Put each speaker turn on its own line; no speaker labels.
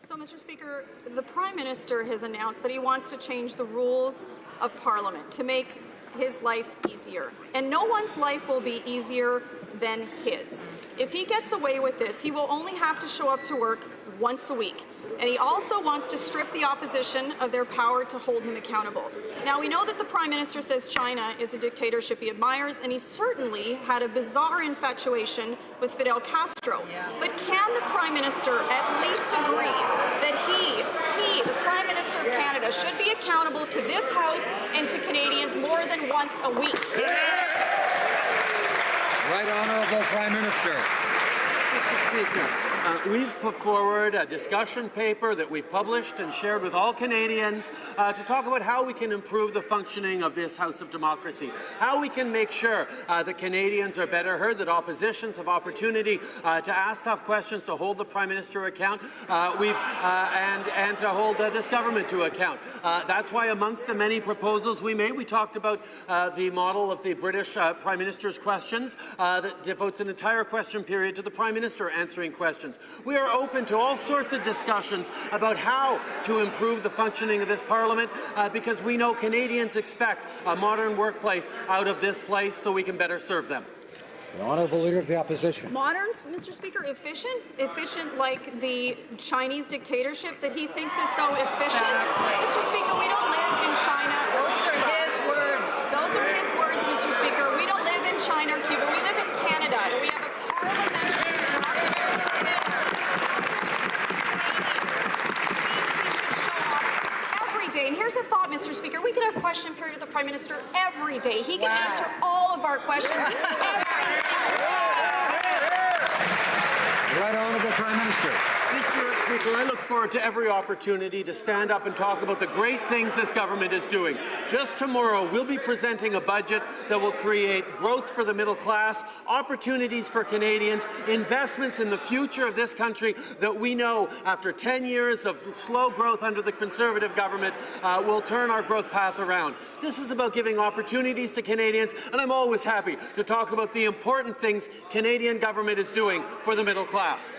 So, Mr. Speaker, the Prime Minister has announced that he wants to change the rules of Parliament to make his life easier. And no one's life will be easier than his. If he gets away with this, he will only have to show up to work once a week. And he also wants to strip the opposition of their power to hold him accountable. Now, we know that the Prime Minister says China is a dictatorship he admires, and he certainly had a bizarre infatuation with Fidel Castro. But can the Prime Minister at least agree that he, the Prime Minister of Canada, should be accountable to this House and to Canadians more than once a week?
Right Honourable Prime Minister.
Mr. Speaker, we've put forward a discussion paper that we've published and shared with all Canadians to talk about how we can improve the functioning of this House of Democracy, how we can make sure that Canadians are better heard, that oppositions have opportunity to ask tough questions, to hold the Prime Minister account, and to hold this government to account. That's why amongst the many proposals we made, we talked about the model of the British Prime Minister's questions that devotes an entire question period to the Prime Minister answering questions. We are open to all sorts of discussions about how to improve the functioning of this Parliament because we know Canadians expect a modern workplace out of this place so we can better serve them.
The Honourable Leader of the Opposition.
Modern, Mr. Speaker, efficient? Efficient like the Chinese dictatorship that he thinks is so efficient? Mr. Speaker, we don't live in China or Cuba. Those are his words. Those are his words, Mr. Speaker. We don't live in China or Cuba. We live in Canada. And we have a parliamentary every day. And here's a thought, Mr. Speaker. We could have question period with the Prime Minister every day. He can answer all of our questions every single day.
Right Honourable Prime Minister.
Mr. Speaker, I look forward to every opportunity to stand up and talk about the great things this government is doing. Just tomorrow, we'll be presenting a budget that will create growth for the middle class, opportunities for Canadians, investments in the future of this country that we know after 10 years of slow growth under the Conservative government will turn our growth path around. This is about giving opportunities to Canadians, and I'm always happy to talk about the important things Canadian government is doing for the middle class.